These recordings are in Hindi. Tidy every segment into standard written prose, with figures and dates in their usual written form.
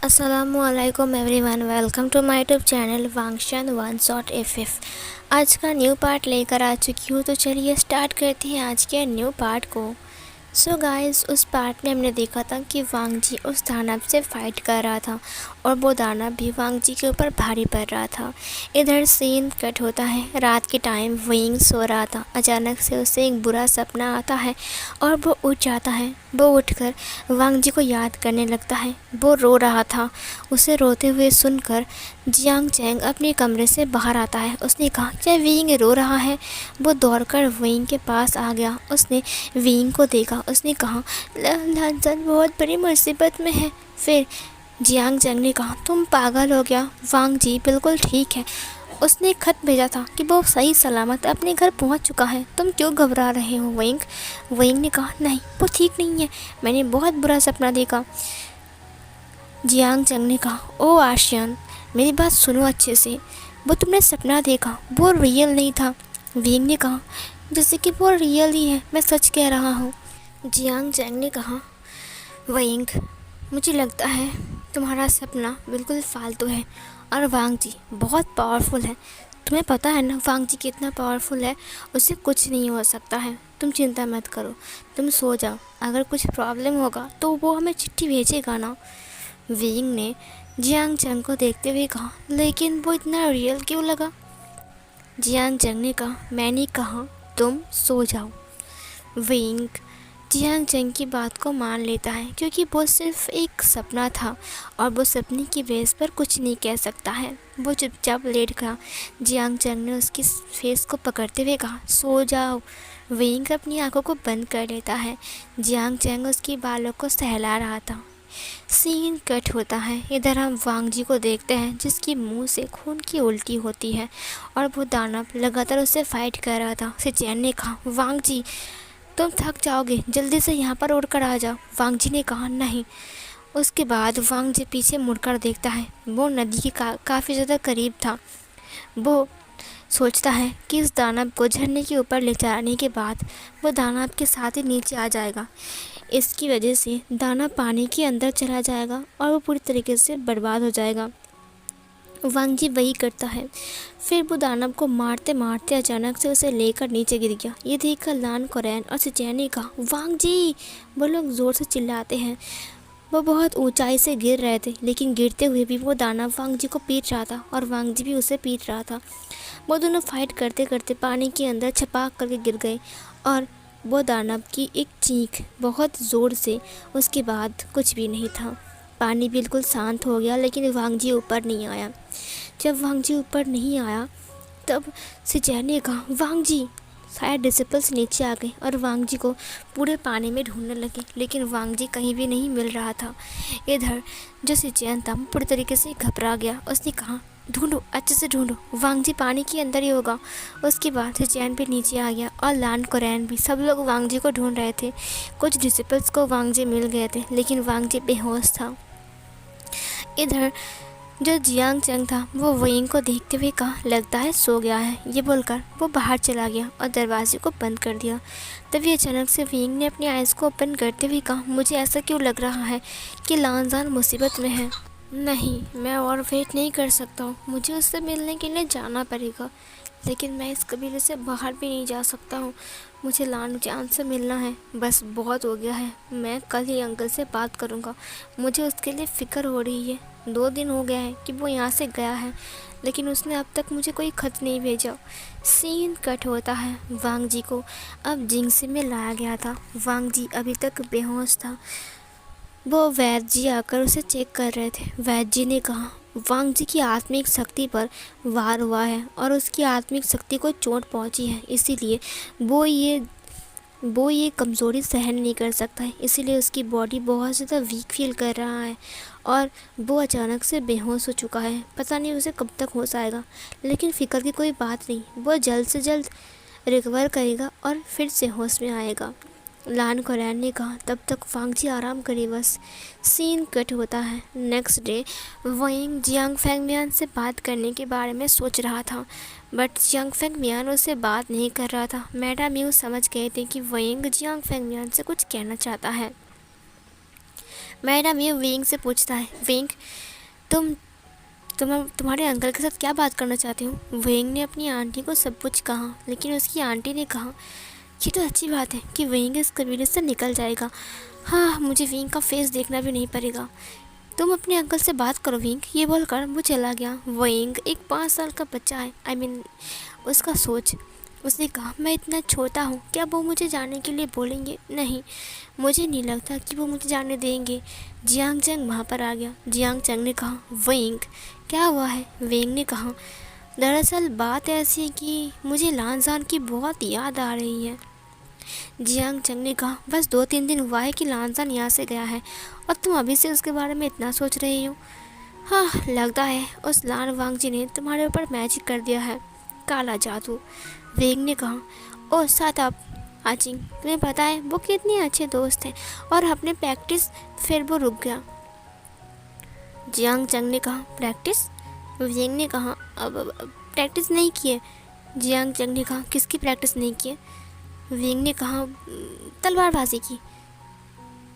असलकुम everyone, welcome to my YouTube channel वांगशन वन शॉट एफ। आज का न्यू पार्ट लेकर आ चुकी हूँ, तो चलिए स्टार्ट करते हैं आज के न्यू पार्ट को। सो गाइस, उस पार्ट में हमने देखा था कि वांग जी उस दानव से फाइट कर रहा था और वो दानव भी वांग जी के ऊपर भारी पड़ रहा था। इधर सीन कट होता है, रात के टाइम विंग सो रहा था। अचानक से उसे एक बुरा सपना आता है और वो उठ जाता है। वो उठकर वांग जी को याद करने लगता है। वो रो रहा था। उसे रोते हुए सुनकर जियांग चैंग अपने कमरे से बाहर आता है। उसने कहा, क्या विंग रो रहा है? वो दौड़कर विंग के पास आ गया। उसने विंग को देखा। उसने कहा, लानसन बहुत बड़ी मुसीबत में है। फिर जियांग चैंग ने कहा, तुम पागल हो गया? वांग जी बिल्कुल ठीक है। उसने खत भेजा था कि वो सही सलामत अपने घर पहुंच चुका है। तुम क्यों घबरा रहे हो विंग? विंग ने कहा, नहीं, वो ठीक नहीं है। मैंने बहुत बुरा सपना देखा। जियांग चंग ने कहा, ओ आशियान, मेरी बात सुनो अच्छे से। वो तुमने सपना देखा, वो रियल नहीं था। विंग ने कहा, जैसे कि वो रियल ही है, मैं सच कह रहा हूँ। जियांग चैंग ने कहा, विंग, मुझे लगता है तुम्हारा सपना बिल्कुल फालतू है और वांग जी बहुत पावरफुल है। तुम्हें पता है ना वांग जी कितना पावरफुल है? उससे कुछ नहीं हो सकता है। तुम चिंता मत करो, तुम सो जाओ। अगर कुछ प्रॉब्लम होगा तो वो हमें चिट्ठी भेजेगा ना। विंग ने जियांग चंग को देखते हुए कहा, लेकिन वो इतना रियल क्यों लगा? जियांग चंग ने कहा, मैंने कहा तुम सो जाओ। विंग जियांग चंग की बात को मान लेता है क्योंकि वो सिर्फ एक सपना था और वो सपने की बेस पर कुछ नहीं कह सकता है। वो चुपचाप लेट गया। जियांग चंग ने उसकी फेस को पकड़ते हुए कहा, सो जाओ। विंग अपनी आंखों को बंद कर लेता है। जियांग चंग उसके बालों को सहला रहा था। सीन कट होता है। इधर हम वांग जी को देखते हैं जिसकी मुंह से खून की उल्टी होती है और वो दानव लगातार उससे फाइट कर रहा था। सिचेन ने कहा, वांग जी तुम थक जाओगे, जल्दी से यहाँ पर उड़कर आ जाओ। वांग जी ने कहा, नहीं। उसके बाद वांग जी पीछे मुड़कर देखता है। वो नदी के काफ़ी ज़्यादा करीब था। वो सोचता है कि इस दानव को झरने के ऊपर ले जाने के बाद वो दानव के साथ ही नीचे आ जाएगा। इसकी वजह से दाना पानी के अंदर चला जाएगा और वो पूरी तरीके से बर्बाद हो जाएगा। वांग जी वही करता है। फिर वो दानव को मारते मारते अचानक से उसे लेकर नीचे गिर गया। ये देखकर लान कोरैन और सिचैन ने कहा, वांग जी! वो लोग ज़ोर से चिल्लाते हैं। वो बहुत ऊंचाई से गिर रहे थे, लेकिन गिरते हुए भी वो दानव वांग जी को पीट रहा था और वांग जी भी उसे पीट रहा था। वो दोनों फाइट करते करते पानी के अंदर छपाक करके गिर गए और वो दानव की एक चीख बहुत ज़ोर से। उसके बाद कुछ भी नहीं था। पानी बिल्कुल शांत हो गया, लेकिन वांग जी ऊपर नहीं आया। जब वांग जी ऊपर नहीं आया तब सिचैन ने कहा, वांग जी! शायद डिसिपल्स नीचे आ गए और वांग जी को पूरे पानी में ढूंढने लगे, लेकिन वांग जी कहीं भी नहीं मिल रहा था। इधर जो सिचैन था पूरी तरीके से घबरा गया। उसने कहा, ढूंढो, अच्छे से ढूंढो, वांग जी पानी के अंदर ही होगा। उसके बाद सिचैन भी नीचे आ गया और लान कोरैन भी। सब लोग वांग जी को ढूंढ रहे थे। कुछ डिसिपल्स को वांग जी मिल गए थे, लेकिन वांग जी बेहोश था। इधर जो जियांग चंग था वो विंग को देखते हुए कहा, लगता है सो गया है। ये बोलकर वो बाहर चला गया और दरवाजे को बंद कर दिया। तभी अचानक से विंग ने अपनी आइज़ को ओपन करते हुए कहा, मुझे ऐसा क्यों लग रहा है कि लानजान मुसीबत में है। नहीं, मैं और वेट नहीं कर सकता हूँ। मुझे उससे मिलने के लिए जाना पड़ेगा, लेकिन मैं इस कबीले से बाहर भी नहीं जा सकता हूँ। मुझे लान जान से मिलना है। बस बहुत हो गया है। मैं कल ही अंकल से बात करूँगा। मुझे उसके लिए फ़िक्र हो रही है। 2 दिन हो गया है कि वो यहाँ से गया है, लेकिन उसने अब तक मुझे कोई ख़त नहीं भेजा। सीन कट होता है। वांग जी को अब जिंगसे में लाया गया था। वांग जी अभी तक बेहोश था। वो वैद्य जी आकर उसे चेक कर रहे थे। वैद्य जी ने कहा, वांग जी की आत्मिक शक्ति पर वार हुआ है और उसकी आत्मिक शक्ति को चोट पहुंची है, इसीलिए वो ये कमज़ोरी सहन नहीं कर सकता है। इसीलिए उसकी बॉडी बहुत ज़्यादा वीक फील कर रहा है और वो अचानक से बेहोश हो चुका है। पता नहीं उसे कब तक होश आएगा, लेकिन फ़िक्र की कोई बात नहीं। वो जल्द से जल्द रिकवर करेगा और फिर से होश में आएगा। लान कोरैन ने कहा, तब तक वांग जी आराम करे बस। सीन कट होता है। Next day wooing Jiang Fengmian से बात करने के बारे में सोच रहा था, बट जियांग फेंगमियान उससे बात नहीं कर रहा था। मैडम यूँ समझ गए थे कि वोइंग जियांग फेंगमियान से कुछ कहना चाहता है। मैडम ये वेंग से पूछता है, वेंग तुम तुम्हारे अंकल के साथ क्या बात करना चाहती हो। वेंग ने अपनी आंटी को सब कुछ कहा, लेकिन उसकी आंटी ने कहा ये तो अच्छी बात है कि वेंग इस कबीले से निकल जाएगा। हाँ, मुझे वेंग का फेस देखना भी नहीं पड़ेगा। तुम अपने अंकल से बात करो वेंग, ये बोलकर वो चला गया। वेंग एक 5 साल का बच्चा है, उसका सोच। उसने कहा मैं इतना छोटा हूँ, क्या वो मुझे जाने के लिए बोलेंगे? नहीं, मुझे नहीं लगता कि वो मुझे जाने देंगे। जियांग चंग वहाँ पर आ गया। जियांग चंग ने कहा वेंग क्या हुआ है? वेंग ने कहा दरअसल बात ऐसी है कि मुझे लानजान की बहुत याद आ रही है। जियांग चंग ने कहा बस 2-3 दिन हुआ है कि लानजान यहाँ से गया है और तुम अभी से उसके बारे में इतना सोच रही हो। हाँ, लगता है उस लान वांगजी ने तुम्हारे ऊपर मैजिक कर दिया है, काला जादू। वेंग ने कहा ओ साथ आप आचिंग, तुम्हें पता है वो कितने अच्छे दोस्त हैं और अपने प्रैक्टिस। फिर वो रुक गया। जियांग चंग ने कहा प्रैक्टिस? वेंग ने कहा अब प्रैक्टिस नहीं किए। जियांग चंग ने कहा किसकी प्रैक्टिस नहीं किए? वेंग ने कहा तलवारबाजी की।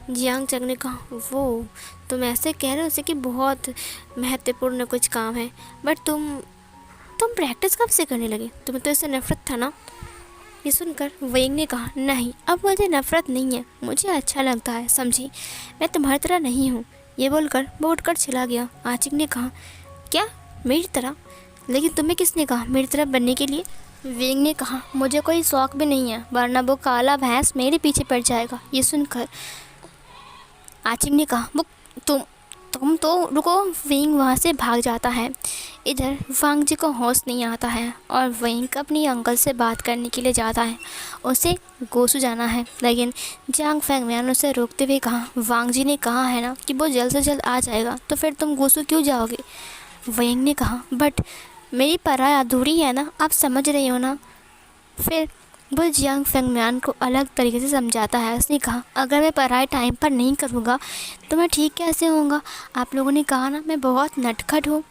जियांग चंग ने कहा वो तुम ऐसे कह रहे हो जैसे कि बहुत महत्वपूर्ण कुछ काम है, बट तुम प्रैक्टिस कब से करने लगे? तुम्हें तो इससे नफरत था ना? ये सुनकर वेंग ने कहा नहीं, अब मुझे नफरत नहीं है, मुझे अच्छा लगता है, समझी? मैं तुम्हारी तरह नहीं हूँ। ये बोलकर वो उठकर चला गया। आचिक ने कहा क्या मेरी तरह? लेकिन तुम्हें किसने कहा मेरी तरह बनने के लिए? वेंग ने कहा मुझे कोई शौक भी नहीं है, वरना वो काला भैंस मेरे पीछे पड़ जाएगा। ये सुनकर आचिक ने कहा वो तुम तो रुको। वेंग वहाँ से भाग जाता है। इधर वांग जी को होश नहीं आता है और वेंग अपनी अंकल से बात करने के लिए जाता है। उसे गोसू जाना है, लेकिन जियांग फैंगमियान उसे रोकते हुए कहा वांग जी ने कहा है ना कि वो जल्द से जल्द आ जाएगा, तो फिर तुम गोसू क्यों जाओगे? वेंग ने कहा बट मेरी पढ़ाई अधूरी है ना, आप समझ रही हो ना? फिर वो जियांग फैंगमियान को अलग तरीके से समझाता है। उसने कहा अगर मैं पढ़ाई टाइम पर नहीं करूँगा तो मैं ठीक कैसे होऊंगा? आप लोगों ने कहा ना मैं बहुत नटखट हूँ।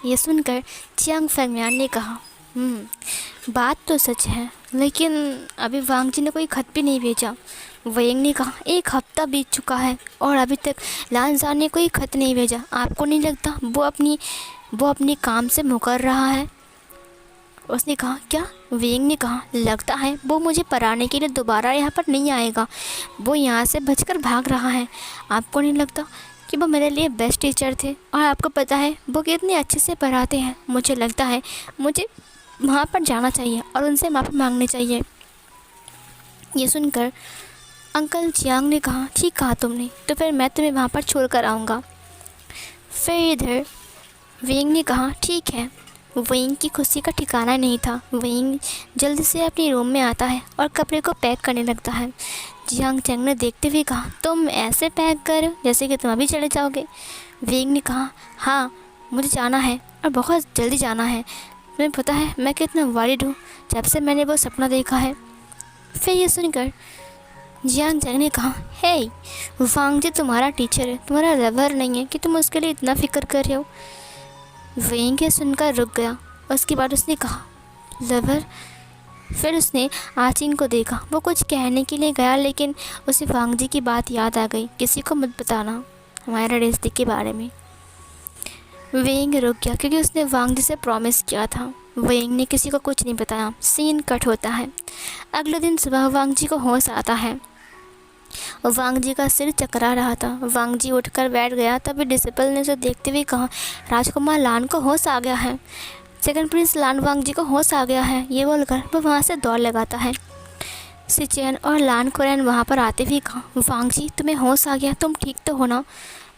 ये सुनकर जियांग फैंगमियान ने कहा बात तो सच है, लेकिन अभी वांग जी ने कोई खत भी नहीं भेजा। वेंग ने कहा 1 हफ्ता बीत चुका है और अभी तक लानजान ने कोई खत नहीं भेजा। आपको नहीं लगता वो अपनी काम से मुकर रहा है? उसने कहा क्या? वेंग ने कहा लगता है वो मुझे पढ़ाने के लिए दोबारा यहाँ पर नहीं आएगा, वो यहाँ से बचकर भाग रहा है। आपको नहीं लगता कि वो मेरे लिए बेस्ट टीचर थे और आपको पता है वो कितने अच्छे से पढ़ाते हैं? मुझे लगता है मुझे वहाँ पर जाना चाहिए और उनसे माफ़ी मांगनी चाहिए। ये सुनकर अंकल जियांग ने कहा ठीक कहा तुमने, तो फिर मैं तुम्हें वहाँ पर छोड़ कर आऊँगा। फिर इधर वेंग ने कहा ठीक है। वेंग की खुशी का ठिकाना नहीं था। वेंग जल्दी से अपने रूम में आता है और कपड़े को पैक करने लगता है। जियांग चंग ने देखते हुए कहा तुम ऐसे पैक करो जैसे कि तुम अभी चले जाओगे। वेंग ने कहा हाँ, मुझे जाना है और बहुत जल्दी जाना है। तुम्हें पता है मैं कितना वरीड हूँ जब से मैंने वो सपना देखा है। फिर ये सुनकर जियांग चंग ने कहा हे, वांग जी तुम्हारा टीचर है, तुम्हारा लवर नहीं है कि तुम उसके लिए इतना फिक्र कर रहे हो। वेंग ये सुनकर रुक गया। उसके बाद उसने कहा लवर? फिर उसने आचिंग को देखा, वो कुछ कहने के लिए गया, लेकिन उसे वांग जी की बात याद आ गई, किसी को मत बताना हमारा रिश्ते के बारे में। वेंग रुक गया क्योंकि उसने वांग जी से प्रॉमिस किया था। वेंग ने किसी को कुछ नहीं बताया। सीन कट होता है। अगले दिन सुबह वांग जी को होश आता है। वांग जी का सिर चकरा रहा था। वांग जी उठकर बैठ गया। तभी डिसिपल ने उसे देखते हुए कहा राजकुमार लान को होश आ गया है। सेकंड प्रिंस लान वांग जी को होश आ गया है। ये बोलकर वो वहाँ से दौड़ लगाता है। सिचेन और लान कुरैन वहाँ पर आते हुए कहा वांग जी तुम्हें होश आ गया, तुम ठीक तो हो ना?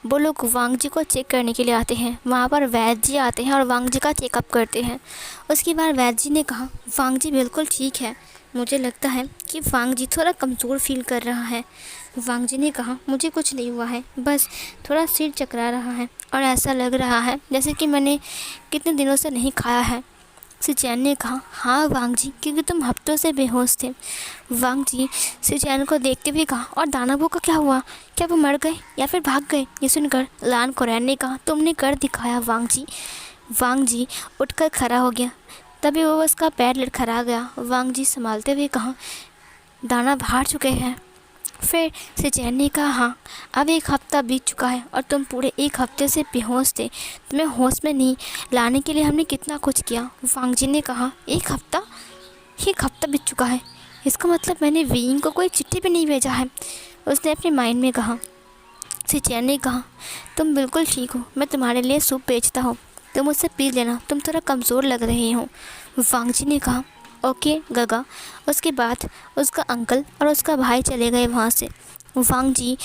वो लोग वांग जी को चेक करने के लिए आते हैं। वहाँ पर वैद्य जी आते हैं और वांग जी का चेकअप करते हैं। उसके बाद वैद्य जी ने कहा वांग जी बिल्कुल ठीक है, मुझे लगता है कि वांग जी थोड़ा कमज़ोर फील कर रहा है। वांग जी ने कहा मुझे कुछ नहीं हुआ है, बस थोड़ा सिर चकरा रहा है और ऐसा लग रहा है जैसे कि मैंने कितने दिनों से नहीं खाया है। सिचैन ने कहा हाँ वांग जी, क्योंकि तुम हफ्तों से बेहोश थे। वांग जी सिचैन को देखते हुए कहा और दानाबो का क्या हुआ? क्या वो मर गए या फिर भाग गए? ये सुनकर लान कुरैन ने कहा तुमने कर दिखाया वांग जी। वांग जी उठकर खड़ा हो गया। तभी वो उसका पैर लड़खड़ा गया। वांग जी संभालते हुए कहा दाना बाहर चुके हैं। फिर सेजैन ने कहा, हाँ अब 1 हफ्ता बीत चुका है और तुम पूरे 1 हफ्ते से बेहोश थे। तुम्हें होश में नहीं लाने के लिए हमने कितना कुछ किया। वांग जी ने कहा, 1 हफ्ता? 1 हफ्ता बीत चुका है, इसका मतलब मैंने विंग को कोई चिट्ठी भी नहीं भेजा है, उसने अपने माइंड में कहा। सेजैन ने कहा, तुम बिल्कुल ठीक हो, मैं तुम्हारे लिए सूप बेचता हूँ, तुम उससे पी लेना, तुम थोड़ा कमज़ोर लग रहे हो। वांग जी ने कहा, ओके गगा। उसके बाद उसका अंकल और उसका भाई चले गए वहाँ से। वांग जी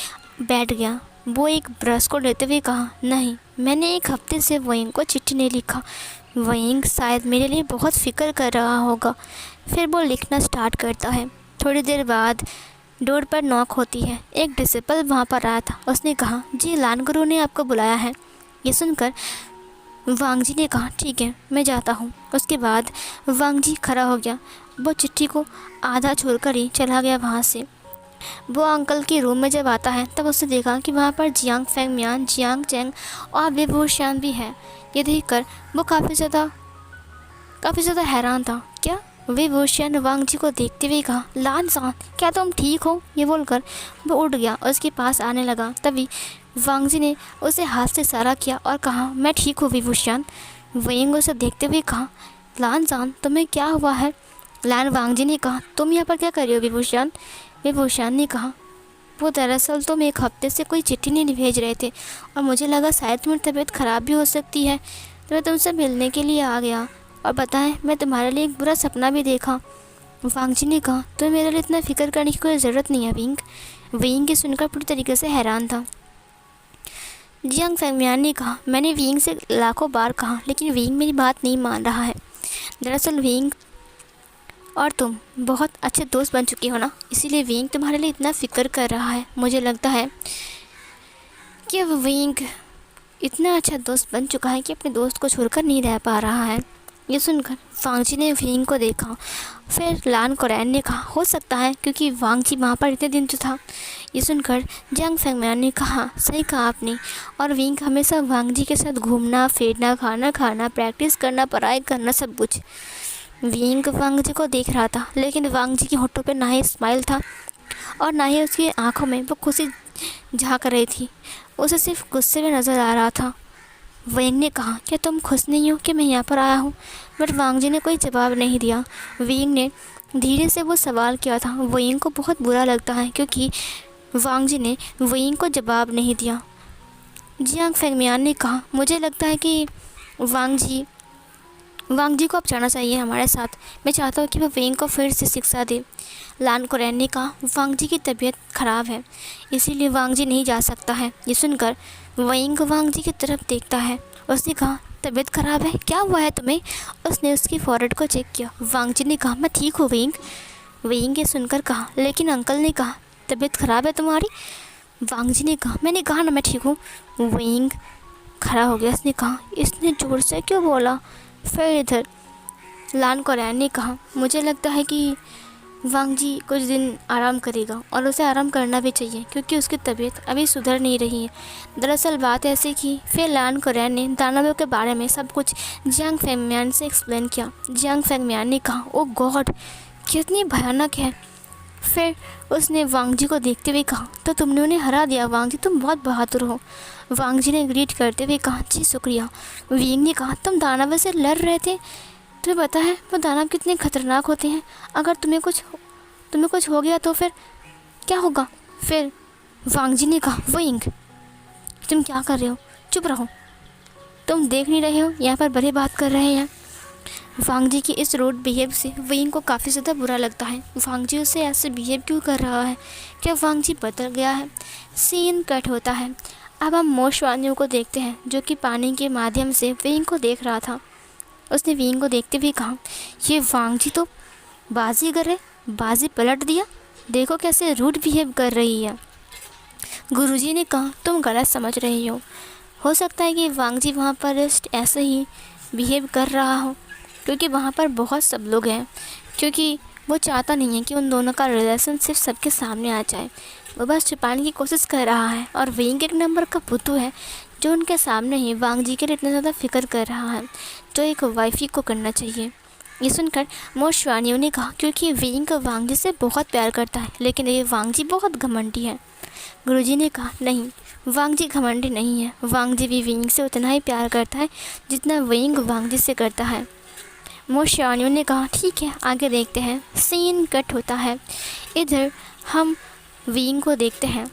बैठ गया। वो एक ब्रश को लेते हुए कहा, नहीं मैंने 1 हफ्ते से वयिंग को चिट्ठी नहीं लिखा। वयिंग शायद मेरे लिए बहुत फ़िक्र कर रहा होगा। फिर वो लिखना स्टार्ट करता है। थोड़ी देर बाद डोर पर नॉक होती है। एक डिसिपल वहाँ पर आया था। उसने कहा, जी लान गुरु ने आपको बुलाया है। ये सुनकर वांग जी ने कहा, ठीक है मैं जाता हूँ। उसके बाद वांग जी खड़ा हो गया। वो चिट्ठी को आधा छोड़कर ही चला गया वहाँ से। वो अंकल के रूम में जब आता है तब उसने देखा कि वहाँ पर जियांग फेंगमियान, जियांग चैंग और विभूषण भी है। ये देखकर वो काफ़ी ज़्यादा हैरान था। क्या? विभूषण वांग जी को देखते हुए कहा, लान सान क्या तुम ठीक हो? ये बोलकर वो उठ गया और उसके पास आने लगा। तभी वांग जी ने उसे हाथ से इशारा किया और कहा, मैं ठीक हूँ विभूषण। वयिंग उसे देखते हुए कहा, लान सान तुम्हें क्या हुआ है? लान वांग जी ने कहा, तुम यहाँ पर क्या कर रहे हो विभूषण? विभूषण ने कहा, वो दरअसल तुम 1 हफ्ते से कोई चिट्ठी नहीं भेज रहे थे और मुझे लगा शायद तुम्हारी तबीयत ख़राब भी हो सकती है, तो मैं तुमसे मिलने के लिए आ गया। और बताएं, मैं तुम्हारे लिए एक बुरा सपना भी देखा। वांग जी ने कहा, तुम्हें मेरे लिए इतना फ़िक्र करने की कोई ज़रूरत नहीं है विंग। विंग के सुनकर पूरी तरीके से हैरान था। जियांग फेंगमियान ने कहा, मैंने विंग से लाखों बार कहा लेकिन विंग मेरी बात नहीं मान रहा है। दरअसल विंग और तुम बहुत अच्छे दोस्त बन चुके हो ना, इसीलिए विंग तुम्हारे लिए इतना फ़िक्र कर रहा है। मुझे लगता है कि अब विंग इतना अच्छा दोस्त बन चुका है कि अपने दोस्त को छोड़कर नहीं रह पा रहा है। ये सुनकर वांग जी ने विंग को देखा। फिर लान कोरैन ने कहा, हो सकता है क्योंकि वांग जी वहाँ पर इतने दिन तो था। ये सुनकर जियांग फेंगमियान ने कहा, सही कहा आपने। और विंग हमेशा वांग जी के साथ घूमना फिरना, खाना खाना, प्रैक्टिस करना, पढ़ाई करना, सब कुछ। विंग वांग जी को देख रहा था लेकिन वांग जी के होठों पे ना ही स्माइल था और ना ही उसकी आंखों में वो खुशी झांक रही थी। उसे सिर्फ गुस्से में नज़र आ रहा था। विंग ने कहा, क्या तुम खुश नहीं हो कि मैं यहाँ पर आया हूँ? बट वांग जी ने कोई जवाब नहीं दिया। विंग ने धीरे से वो सवाल किया था। विंग को बहुत बुरा लगता है क्योंकि वांग जी ने विंग को जवाब नहीं दिया। जियांग फेंगमियान ने कहा, मुझे लगता है कि वांग जी को अब जाना चाहिए हमारे साथ। मैं चाहता हूँ कि वो विंग को फिर से शिक्षा दे। लान कोरैन ने कहा, वांग जी की तबीयत ख़राब है इसीलिए वांग जी नहीं जा सकता है। ये सुनकर विंग वांग जी की तरफ देखता है। उसने कहा, तबीयत ख़राब है, क्या हुआ है तुम्हें? उसने उसकी फॉरहेड को चेक किया। वांग जी ने कहा, मैं ठीक हूँ विंग। विंग ये सुनकर कहा, लेकिन अंकल ने कहा तबीयत ख़राब है तुम्हारी। वांग जी ने कहा, मैंने कहा ना मैं ठीक हूँ। विंग खड़ा हो गया। उसने कहा, इसने ज़ोर से क्यों बोला? फिर इधर लान कोरैन ने कहा, मुझे लगता है कि वांग जी कुछ दिन आराम करेगा और उसे आराम करना भी चाहिए क्योंकि उसकी तबीयत अभी सुधर नहीं रही है। दरअसल बात ऐसी की। फिर लान कोरैन ने दानवों के बारे में सब कुछ जियांग फेंगमियान से एक्सप्लेन किया। जियांग फेंगमियान ने कहा, ओ गॉड कितनी भयानक है। फिर उसने वांग जी को देखते हुए कहा, तो तुमने उन्हें हरा दिया वांग जी, तुम बहुत बहादुर हो। वांग जी ने ग्रीट करते हुए कहा, जी शुक्रिया। विंग ने कहा, तुम दानव से लड़ रहे थे? तुम्हें पता है वो दानव कितने खतरनाक होते हैं? अगर तुम्हें कुछ हो गया तो फिर क्या होगा? फिर वांग जी ने कहा, विंग तुम क्या कर रहे हो? चुप रहो, तुम देख नहीं रहे हो यहाँ पर बड़े बात कर रहे हैं। वांग जी की इस रूड बिहेव से विंग को काफ़ी ज़्यादा बुरा लगता है। वांग जी उसे ऐसे बिहेव क्यों कर रहा है? क्या वांग जी बदल गया है? सीन कट होता है। अब हम मोशवानियों को देखते हैं जो कि पानी के माध्यम से विंग को देख रहा था। उसने विंग को देखते हुए कहा, ये वांग जी तो बाजीगर है, बाजी पलट दिया, देखो कैसे रूड बिहेव कर रही है। गुरुजी ने कहा, तुम गलत समझ रही हो सकता है कि वांग जी वहाँ पर ऐसे ही बिहेव कर रहा हो क्योंकि वहाँ पर बहुत सब लोग हैं, क्योंकि वो चाहता नहीं है कि उन दोनों का रिलेशनशिप सबके सामने आ जाए। वो बस छुपाने की कोशिश कर रहा है और विंग एक नंबर का बुद्धू है जो उनके सामने ही वांग जी के लिए इतना ज़्यादा फिक्र कर रहा है जो एक वाइफी को करना चाहिए। ये सुनकर मोशवानियों ने कहा क्योंकि विंग वांग जी से बहुत प्यार करता है, लेकिन ये वांग जी बहुत घमंडी है। गुरुजी ने कहा नहीं, वांग जी घमंडी नहीं है, वांग जी भी विंग से उतना ही प्यार करता है जितना विंग वांग जी से करता है। मोशवानियों ने कहा ठीक है, आगे देखते हैं। सीन कट होता है। इधर हम विंग को देखते हैं।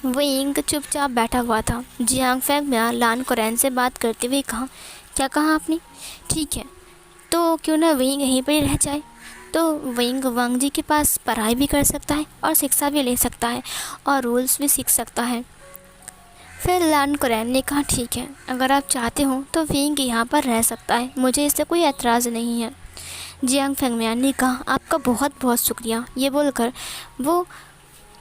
विंग चुपचाप बैठा हुआ था। जियांग फैंगमिया लान कोरेन से बात करते हुए कहा क्या कहा आपने? ठीक है, तो क्यों ना विंग यहीं पर ही रह जाए, तो विंग वांग जी के पास पढ़ाई भी कर सकता है और शिक्षा भी ले सकता है और रूल्स भी सीख सकता है। फिर लान कोरेन ने कहा ठीक है, अगर आप चाहते हो तो विंग यहाँ पर रह सकता है, मुझे इससे कोई एतराज़ नहीं है। जियांग फैंगमिया ने कहा आपका बहुत बहुत शुक्रिया। ये बोलकर वो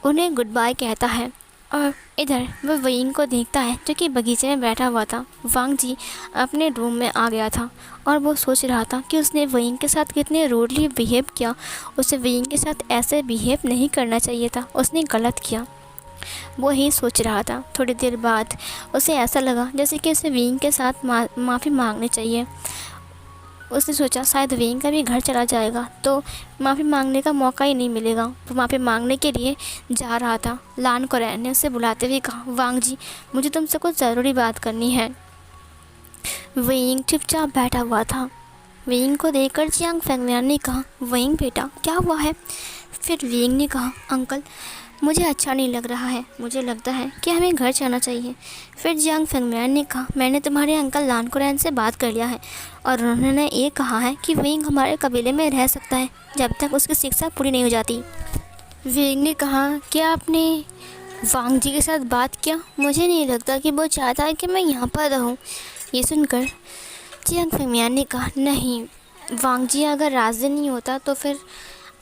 उन्हें गुड बाय कहता है और इधर वह विंग को देखता है जो कि बगीचे में बैठा हुआ था। वांग जी अपने रूम में आ गया था और वो सोच रहा था कि उसने विंग के साथ कितने रूडली बिहेव किया। उसे विंग के साथ ऐसे बिहेव नहीं करना चाहिए था, उसने गलत किया। वो ही सोच रहा था। थोड़ी देर बाद उसे ऐसा लगा जैसे कि उसे विंग के साथ माफ़ी मांगनी चाहिए। उसने सोचा शायद विंग का भी घर चला जाएगा तो माफ़ी मांगने का मौका ही नहीं मिलेगा। वो माफ़ी मांगने के लिए जा रहा था। लान कोरेन ने उसे बुलाते हुए कहा वांग जी, मुझे तुमसे कुछ ज़रूरी बात करनी है। विंग चुपचाप बैठा हुआ था। विंग को देखकर जियांग फैंगमिया ने कहा विंग बेटा क्या हुआ है? फिर विंग ने कहा अंकल, मुझे अच्छा नहीं लग रहा है, मुझे लगता है कि हमें घर जाना चाहिए। फिर जियांग फैंगमिया ने कहा मैंने तुम्हारे अंकल लान कोरेन से बात कर लिया है और उन्होंने ये कहा है कि विंग हमारे कबीले में रह सकता है जब तक उसकी शिक्षा पूरी नहीं हो जाती। विंग ने कहा क्या आपने वांग जी के साथ बात किया? मुझे नहीं लगता कि वो चाहता है कि मैं यहाँ पर रहूँ। ये सुनकर जियांग फैंगमिया ने कहा नहीं, वांग जी अगर राज़ी नहीं होता तो फिर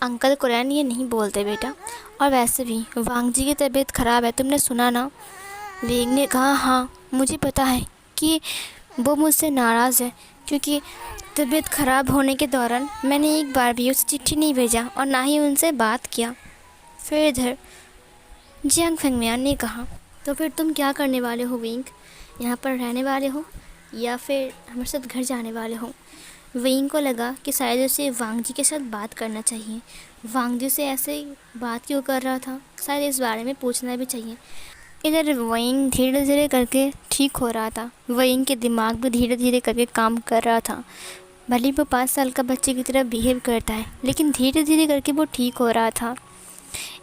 अंकल कोरेन ये नहीं बोलते बेटा, और वैसे भी वांग जी की तबीयत ख़राब है, तुमने सुना ना? विंग ने कहा हाँ, मुझे पता है कि वो मुझसे नाराज़ है क्योंकि तबीयत ख़राब होने के दौरान मैंने एक बार भी उसे चिट्ठी नहीं भेजा और ना ही उनसे बात किया। फिर इधर जियांग फैंगमिया ने कहा तो फिर तुम क्या करने वाले हो विंग? यहाँ पर रहने वाले हो या फिर हमारे साथ घर जाने वाले हो? विंग को लगा कि शायद उसे वांग जी के साथ बात करना चाहिए। वांग जी से ऐसे बात क्यों कर रहा था, शायद इस बारे में पूछना भी चाहिए। इधर विंग धीरे धीरे करके ठीक हो रहा था। विंग के दिमाग भी धीरे धीरे करके काम कर रहा था। भले वो 5 साल का बच्चे की तरह बिहेव करता है, लेकिन धीरे धीरे करके वो ठीक हो रहा था।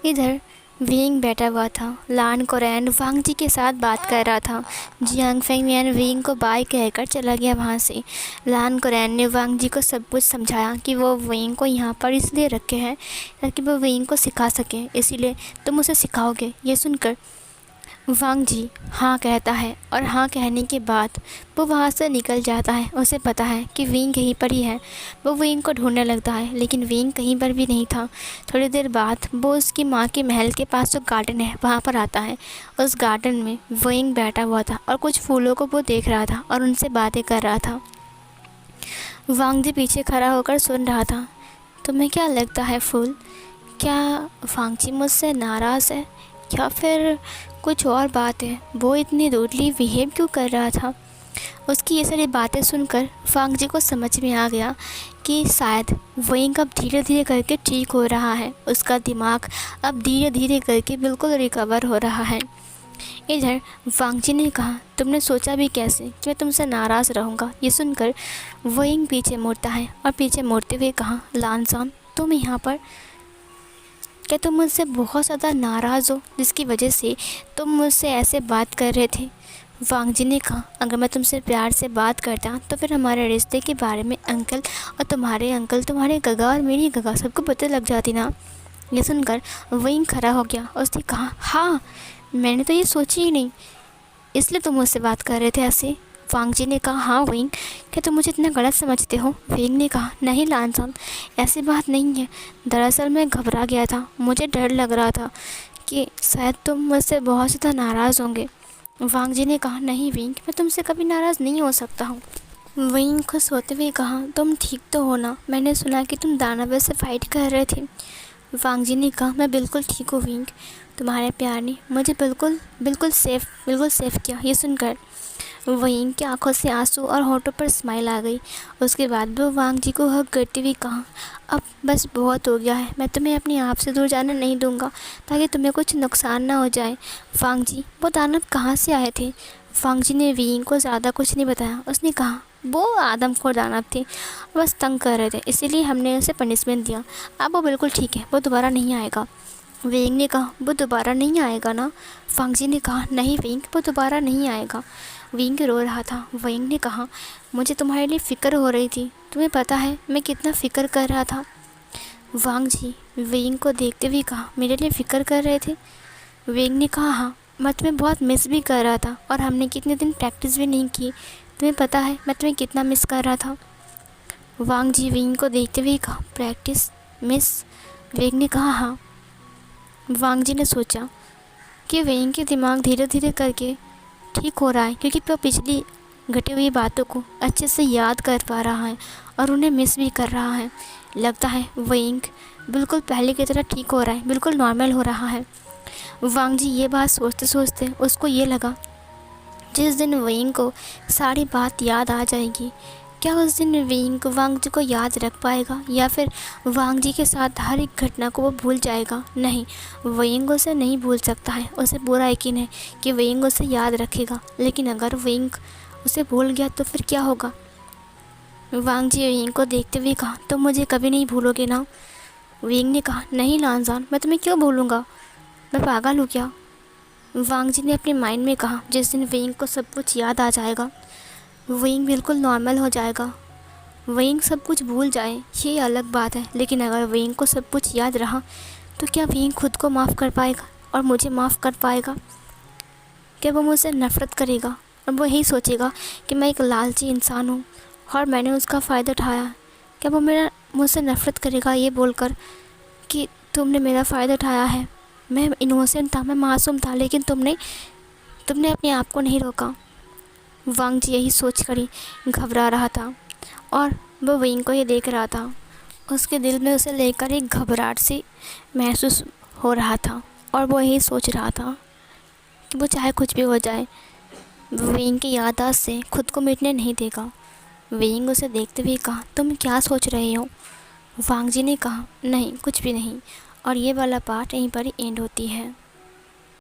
इधर विंग बैठा हुआ था। लान कोरेन वांग जी के साथ बात कर रहा था। जियांग फैंगमिया विंग को बाय कहकर चला गया वहाँ से। लान कोरेन ने वांग जी को सब कुछ समझाया कि वो विंग को यहाँ पर इसलिए रखे हैं ताकि वो विंग को सिखा सके, इसीलिए तुम उसे सिखाओगे। ये सुनकर वांग जी हाँ कहता है और हाँ कहने के बाद वो वहाँ से निकल जाता है। उसे पता है कि विंग यहीं पर ही है। वो विंग को ढूंढने लगता है लेकिन विंग कहीं पर भी नहीं था। थोड़ी देर बाद वो उसकी माँ के महल के पास जो गार्डन है वहाँ पर आता है। उस गार्डन में विंग बैठा हुआ था और कुछ फूलों को वो देख रहा था और उनसे बातें कर रहा था। वांग जी पीछे खड़ा होकर सुन रहा था। तुम्हें क्या लगता है फूल, क्या वांग जी मुझसे नाराज़ है या फिर कुछ और बात है? वो इतनी रूडली बिहेव क्यों कर रहा था? उसकी ये सारी बातें सुनकर वांग जी को समझ में आ गया कि शायद विंग अब धीरे धीरे करके ठीक हो रहा है। उसका दिमाग अब धीरे धीरे करके बिल्कुल रिकवर हो रहा है। इधर वांग जी ने कहा तुमने सोचा भी कैसे कि मैं तुमसे नाराज़ रहूँगा? ये सुनकर विंग पीछे मुड़ता है और पीछे मुड़ते हुए कहा लानसान, तुम यहाँ पर? क्या तुम मुझसे बहुत ज़्यादा नाराज़ हो जिसकी वजह से तुम मुझसे ऐसे बात कर रहे थे? वांग जी ने कहा अगर मैं तुमसे प्यार से बात करता तो फिर हमारे रिश्ते के बारे में अंकल और तुम्हारे गगा और मेरी गगा सबको पता लग जाती ना। ये सुनकर विंग खड़ा हो गया। उसने कहा हाँ, मैंने तो ये सोची ही नहीं, इसलिए तुम मुझसे बात कर रहे थे ऐसे? वांग जी ने कहा हाँ विंग, क्या तुम मुझे इतना गलत समझते हो? विंग ने कहा नहीं लानसान, ऐसी बात नहीं है। दरअसल मैं घबरा गया था, मुझे डर लग रहा था कि शायद तुम मुझसे बहुत ज़्यादा नाराज़ होंगे। वांग जी ने कहा नहीं विंग, मैं तुमसे कभी नाराज़ नहीं हो सकता हूँ। विंग खुश होते हुए कहा तुम ठीक तो हो ना? मैंने सुना कि तुम दानव से फाइट कर रहे थे। वांग जी ने कहा मैं बिल्कुल ठीक हूँ विंग, तुम्हारे प्यार ने मुझे बिल्कुल सेफ़ किया। ये सुनकर वेइंग की आंखों से आंसू और होठों पर स्माइल आ गई। उसके बाद वो वांग जी को हक करते हुए कहा, अब बस बहुत हो गया है, मैं तुम्हें अपने आप से दूर जाने नहीं दूंगा ताकि तुम्हें कुछ नुकसान ना हो जाए। वांग जी, वो दानव कहाँ से आए थे? वांग जी ने वेइंग को ज़्यादा कुछ नहीं बताया। उसने कहा, वो आदमखोर दानव थे, बस तंग कर रहे थे, इसीलिए हमने उसे पनिशमेंट दिया। अब वो बिल्कुल ठीक है, वो दोबारा नहीं आएगा। वेइंग ने कहा, वो दोबारा नहीं आएगा ना? वांग जी ने कहा, नहीं वेइंग, वो दोबारा नहीं आएगा। वेइंग रो रहा था। वेइंग ने कहा, मुझे तुम्हारे लिए फ़िक्र हो रही थी, तुम्हें पता है मैं कितना फ़िक्र कर रहा था? वांग जी वेइंग को देखते हुए कहा, मेरे लिए फ़िक्र कर रहे थे? वेइंग ने कहा, हाँ, मैं तुम्हें बहुत मिस भी कर रहा था और हमने कितने दिन प्रैक्टिस भी नहीं की, तुम्हें पता है मैं तुम्हें कितना मिस कर रहा था? वांग जी वेइंग को देखते हुए कहा, प्रैक्टिस मिस? वेइंग ने कहा, हाँ। वांग जी ने सोचा कि वेइंग के दिमाग धीरे धीरे करके ठीक हो रहा है, क्योंकि वह पिछली घटी हुई बातों को अच्छे से याद कर पा रहा है और उन्हें मिस भी कर रहा है। लगता है वेइंग बिल्कुल पहले की तरह ठीक हो रहा है, बिल्कुल नॉर्मल हो रहा है। वांग जी ये बात सोचते सोचते उसको ये लगा, जिस दिन वेइंग को सारी बात याद आ जाएगी, क्या उस दिन वेइंग वांग जी को याद रख पाएगा या फिर वांग जी के साथ हर एक घटना को वो भूल जाएगा? नहीं, वेइंग उसे नहीं भूल सकता है। उसे पूरा यकीन है कि वेइंग उसे याद रखेगा, लेकिन अगर वेइंग उसे भूल गया तो फिर क्या होगा? वांग जी वेइंग को देखते हुए कहा, तुम मुझे कभी नहीं भूलोगे ना? वेइंग ने कहा, नहीं लानजान, मैं तुम्हें क्यों भूलूँगा, मैं पागल हूँ क्या? वांग जी ने अपने माइंड में कहा, जिस दिन वेइंग को सब कुछ याद आ जाएगा, वेइंग बिल्कुल नॉर्मल हो जाएगा। वेइंग सब कुछ भूल जाए ये अलग बात है, लेकिन अगर वेइंग को सब कुछ याद रहा तो क्या वेइंग खुद को माफ़ कर पाएगा और मुझे माफ़ कर पाएगा? क्या वो मुझसे नफ़रत करेगा और वो यही सोचेगा कि मैं एक लालची इंसान हूँ और मैंने उसका फ़ायदा उठाया? क्या वो मुझसे नफ़रत करेगा ये बोलकर कि तुमने मेरा फ़ायदा उठाया है, मैं इनोसेंट था, मैं मासूम था, लेकिन तुमने अपने आप को नहीं रोका? वांग जी यही सोच कर ही घबरा रहा था और वो वेइंग को ये देख रहा था। उसके दिल में उसे लेकर एक घबराहट सी महसूस हो रहा था और वो यही सोच रहा था कि वो चाहे कुछ भी हो जाए, वेइंग की याददाश्त से खुद को मिटने नहीं देगा। वेइंग उसे देखते हुए कहा, तुम क्या सोच रहे हो? वांग जी ने कहा, नहीं, कुछ भी नहीं। और ये वाला पार्ट यहीं पर ही एंड होती है।